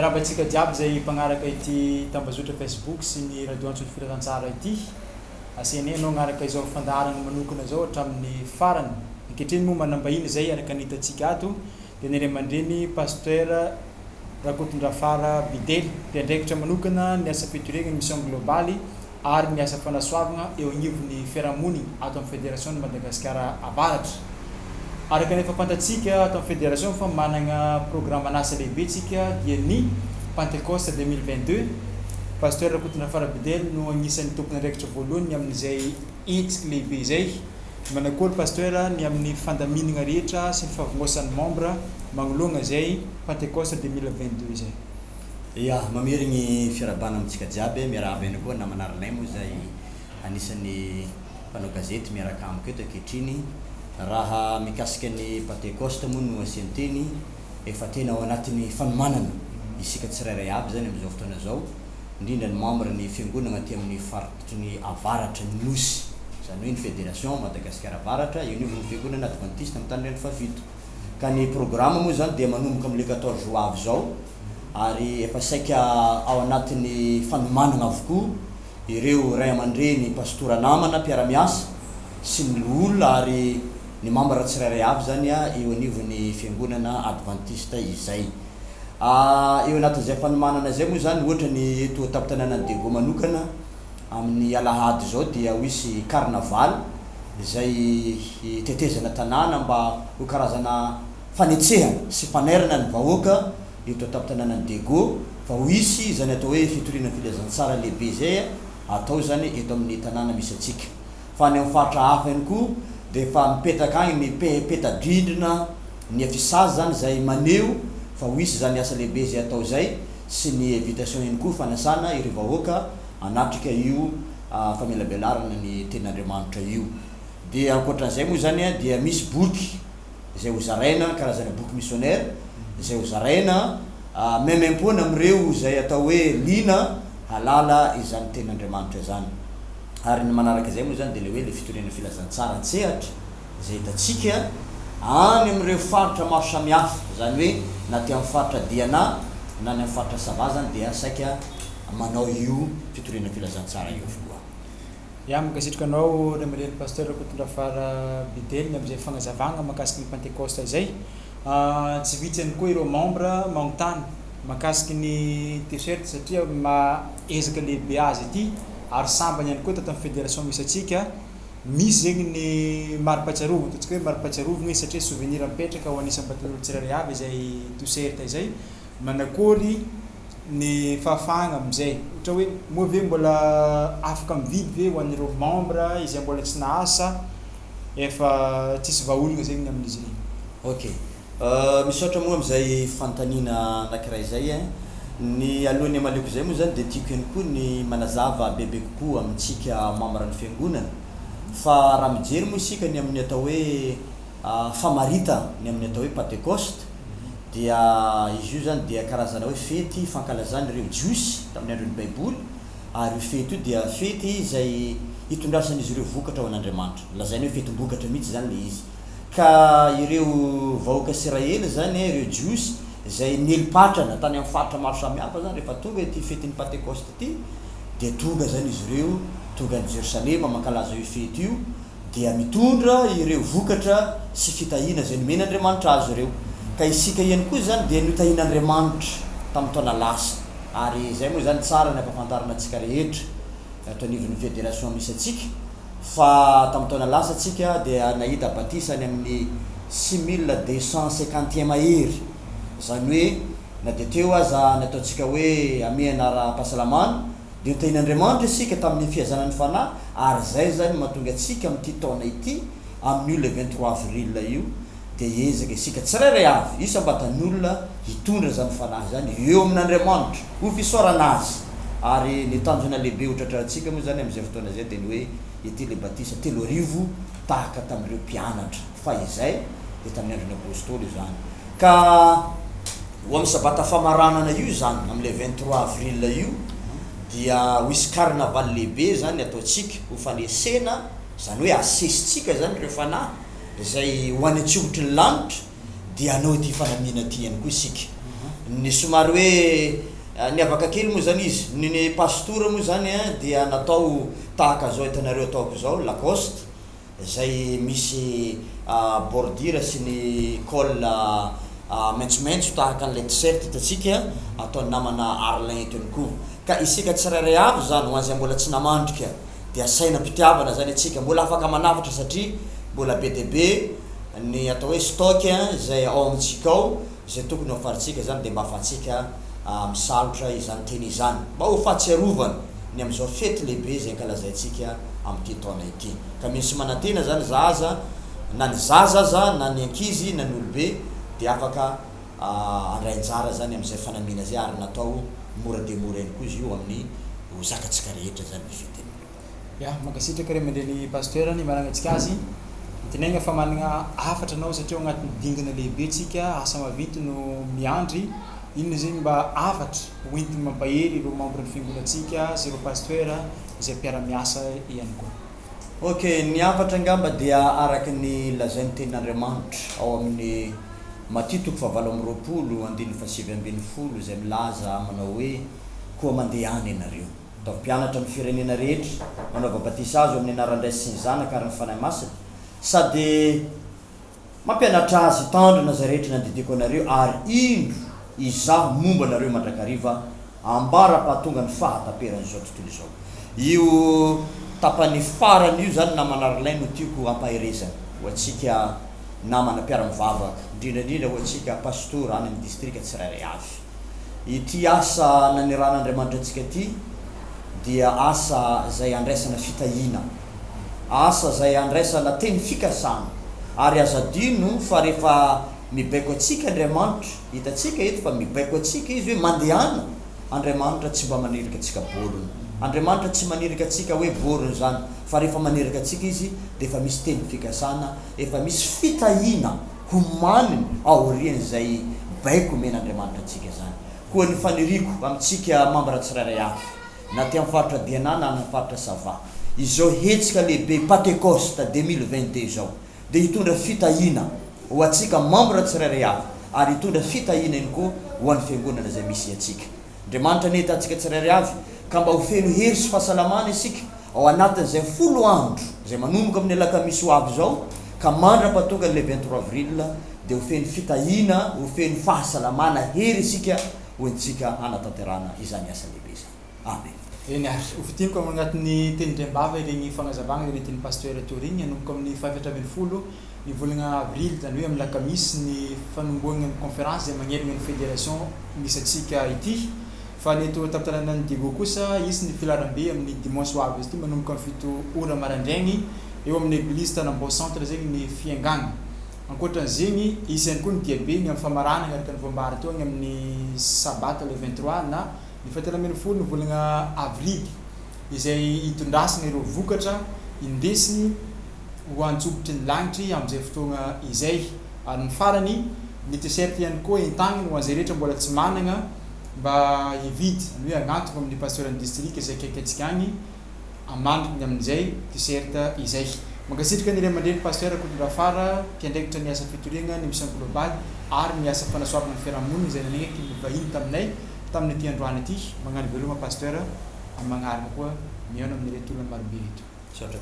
Miarabantsika jiaby zay mpagnaraka ity tambazotra Facebook sy ny radio Antsotra Firazantsara ity. Asiany anao agnaraka izao fandaharana manokana zao hatramin'ny farany. Ankehitriny moa manambahiny zay araka ny hitantsika ato dia ny ray aman-dreny pasteur Rakotondrafara Bidely dia andraikitra manokana ny asa fitorena ny mission globaly ary ny asa fanasoavana eo agnivon'ny fiarahamoniny ato amin'ny Fédération de Madagascar Avaratra. Araka ny efa fantatsika ato amin'ny fédération fa manana programme an'asa lehibe tsika dia ny Pentecoste 2022. Pasteur Rakotondrafara Bidely no agnisan'ny tompony andraikitra voalohany amin'izay hetsika lehibe izay. Manakory pasteur ny amin'ny fandaminana rehetra sy ny favognosan'ny membre magnoloana zay Pentecoste 2022 izay. Ya, mamirigny fiarabana amintsika jiaby, miarahaba ihany koa namanaralay moa zay anisan'ny mpanao gazety miaraka amiko eto ankehitriny. Raha mikasika ny Pentecoste moa no asianteny efa tena ao anatin'ny fanomanana isika tsirairay aby zany amin'izao fotoana zao, indrindra ny membre ny fiangonana aty amin'ny faritry ny avaratra ny nosy, zany hoe ny Fédération Madagascar Avaratra io ny fiangonana Adventiste amin'ny tany fafito. Ka ny programme moa zany dia manomboka amin'ny 14 Joavy zao, ary efa saika ao anatin'ny fanomanana avokoa ireo ray aman-dreny pastora namana mpiara-miasa sy ny olona ary ny membre tsirairay avy zany eo anivon'ny fiangonana Adventiste izay. Eo anatin'izay fanomanana zay moa zany ohatra ny eto tapitananan Dego manokana amin'ny alahady zao dia hoisy carnaval izay tetezana tanàna mba ho karazana fanetsehana sy fanerana ny vahoaka eto tapitananan Dego, fa hoisy zany atao hoe fitoriana filazantsara lehibe zay atao zany eto amin'ny tanàna misy atsika. Fa ny amin'ny faritra hafa ihany koa dia efa mipetaka agny ny peta-drindrina ny afisazy zany zay maneho fa hoisy zany asa lehibe zay atao zay sy ny invitation ihany koa fanasana ireo vahoaka anatrika io famelabelarana ny ten'Andriamanitra io. Dia ankoatran'izay moa zany dia misy boky izay ho zaraina, karazana boky missionnaire izay ho zaraina memem-poana amin'ireo izay atao hoe lina halala izany ten'Andriamanitra zany. Ary ny manaraka izay moa zany dia le hoe le fitoriana filazantsara an-tsehatra izay hitantsika any amin'ireo faritra maro samihafa, zany hoe na ty amin'ny faritra Diana na ny amin'ny faritra Sava zany dia saika manao io fitoriana filazantsara io avokoa. Ya, mikasitrika anao ray aman-dreny pasteur Rakotondrafara Bidely amin'izay fagnazavana mahakasiky ny Pentecoste izay. Tsy vitsy ihany koa ireo membre magnontany mahakasiky ny t-shirt satria maezaka lehibe azy ity ary sambany ihany koa tato amin'ny fédération misy atsika misy zegny ny mari-pahatsiarovana, ataontsika hoe mari-pahatsiarovana satria souvenir mipetraka ho anisan'ny mpanao tsirairay avy izay t-shirt izay. Manakory ny fahafahana amin'izay ohatra hoe moa ve mbola afaka mividy ve ho an'ireo membre izay mbola tsy nahasa efa tsisy vahaolana zegny amin'izy ireny. Ok, misaotra moa amin'izay fanontaniana anankiray zay ny alohan'ny amaleko zay moa zany dia tiako ihany koa ny manazava bebe kokoa amintsika membre ny fiangonana fa raha mijery moa isika ny amin'ny atao hoe famarita ny amin'ny atao hoe Pentecoste dia izy io zany dia karazana hoe fety fankalazana ireo jiosy tamin'ny andron'ny baiboly, ary io fety io dia fety izay hitondrasan'izy ireo vokatra ho an'Andriamanitra, lazainy hoe fetim-bokatra mihitsy zany le izy. Ka ireo vahoaka Israely zany ireo jiosy izay nelipatrana tany amin'ny faritra maro samihafa zany rehefa tonga ity fetin'ny Pentecoste ity dia tonga zany izy ireo tonga ny Jerusalema mankalaza io fety io dia mitondra ireo vokatra sy fitahiana izay nomen'Andriamanitra azy ireo. Ka isika ihany koa zany dia notahian'Andriamanitra tamin'ny taona lasa, ary izay moa zany tsara ny ampahafantarana antsika rehetra ato anivon'ny fédération misy atsika fa tamin'ny taona lasa atsika dia nahita batisany amin'ny 6250e mahery, zany hoe na dia teo aza nataontsika hoe ame anara-pahasalamana dia notahian'Andriamanitra isika tamin'ny fihazanan'ny fanahy, ary zay zany mahatonga atsika amin'ity taona ity amin'io le 23 avril io dia ezaka isika tsirairay avy isam-batany olona hitondra zany fanahy zany eo amin'Andriamanitra ho fisaorana azy. Ary ny tanjona lehibe hotratrarantsika moa zany amin'izay fotoana zay dia ny hoe ity le batisa 3,000 tahaka tamin'ireo mpianatra fa izay dia tamin'ny andron'ny apôstôly zany. Ka ho amin'ny sabata famaranana io zany amin'le 23 avril io dia hoisy carnaval lehibe zany ataontsika ho fanesena, zany hoe asesitsika zany ireo fanahy izay ho any antsohotry ny lanitra dia anao ity fanamiana ity ihany koa isika. ny somary hoe ny avaka kely moa zany izy ny pastora moa zany dia natao tahaka zao hitanareo ataoko zao Lacoste zay misy bordure sy ny col maintsomaintso tahaka an'ilay t-shirt hitatsika ataony namana Arlin eto ihany koa ka isika tsirairay avy zany ho azy mbola tsy namandrika dia saina mpitiavana zany atsika mbola afaka manavatra satria mbola be dia be ny atao hoe stock zay ao amintsika ao zay tokony ho afaritsika zany dia mba afatsika misalotra izany teny izany mba ho fahatsiarovana ny am'izao fety lehibe zay ankalazaintsika amin'ity taona ity ka misy manantena zany zaza na ny zaza aza na ny ankizy na ny olobe dia afaka andray anjara zany amin'izay fanamiana zay ary natao mora dia mora ihany koa izy io amin'ny ho zakatsika rehetra zany ny fiteny. Ya, mankasitraka re mandreny pasteur ny maragnatsika azy tinaigna fa managna afatra anao satria agnatin'ny dingana lehibe tsika asa mavinty no miandry inona zegny mba afatra hoentiny mampahery ireo membre ny fiangonantsika sy ireo pasteur izay mpiara-miasa ihany koa. Ok, ny afatra angamba dia araky ny lazainy tenin'Andriamanitra ao amin'ny Matthieu 7:20 zay milaza manao hoe koa mandeha any ianareo ataovy mpianatra amin'ny firenena rehetra manaova batisazo amin'ny anaran-draisy sy ny zanaka ary ny fanahy masina sady mampianatra azy tandrina zay rehetra nandidiko anareo ary indro izaho momba anareo mandrakariva ambara-pahatonga ny fahataperan'izao tontolo izao. Io tapany farany io zany namana Arlin no tiako ampaherezana ho atsika namana mpiara-mivavaka indrindrandrindra ho atsika pastor any amin'ny distrika tsirairay avy. Ity asa naneran'Andriamanitra antsika ty dia asa zay andraisana fitahina, asa zay andraisana teny fikasana ary azadino fa rehefa mibaiko atsika Andriamanitra hitatsika eto fa mibaiko atsika izy hoe mandehana Andriamanitra tsy mba manirika atsika borona, Andriamanitra tsy manirika atsika hoe borona zany fa rehefa manirika atsika izy dia efa misy teny fikasana, efa misy fitahina homaniny aorian'izay baiko men'Andriamanitra atsika zany. Koa ny faniriko amintsika mambra tsirairay avy na ty amin'ny faritra Diana na amin'ny faritra Sava izao hetsika lehibe Pentecoste 2022 zao dia hitondra fitahina ho atsika mambra tsirairay avy ary hitondra fitahina iny koa ho an'ny fiangonana zay misy atsika. Andriamanitra nety atsika tsirairay avy ka mba ho feno hery sy fahasalamana isika ao anatin'izay 10 andro zay manomboka amin'ny alakamisy ho avy zao ka mandra-pahatonga le 23 avril dia ho feno fitahina, ho feno fahasalamana hery isika ho entsika hanatanterana izany asa lehibe izany. Amen. Eny ary ofitiniko agnatin'ny tenindrem-bava ireny fagnazavagna iretin'ny pasteur teo regny anomboka amin'ny 20 ny volana avril zany hoe amin'ny lakamisy ny fanomboagna ny conférence zay magnerigna ny fédération misy atsika ity fa ny eto tapitanana ny Diego kosa isy ny filaram-be amin'ny dimanche ho avy izy ity manomboka amin'ny 7 ora maraindraigny eo amin'ny église Tanambo centre zegny ny fiangana. Ankoatran'izegny isy ihany koa ny diabe ny amin'ny famarana araka ny voambara teo agny amin'ny sabata le 23 na ny 17 ny volana avril izay hitondrasana ireo vokatra indesiny ho antsopotry ny lagnitry amin'izay fotoagna izay ary ny farany ny t-shirt ihany koa entagniny ho an'izay rehetra mbola tsy managna mba hividy ny hoe agnatoko amin'ny pasteur ny district izay kaiky atsika agny amandriny amin'izay t-shirt izay. Mankasitraka ny ray aman-dreny pasteur Kotondrafara mpiandraikitra ny asa fitoriagna ny mission global ary ny asa fanasoavana ny fiarahamonina izay nanegnaky ny vahiny taminay tamin'ny ity androany ity magnano veloma pasteur amin'ny magnarana koa mihaona amin'ny retolona marobe eto. Sotra.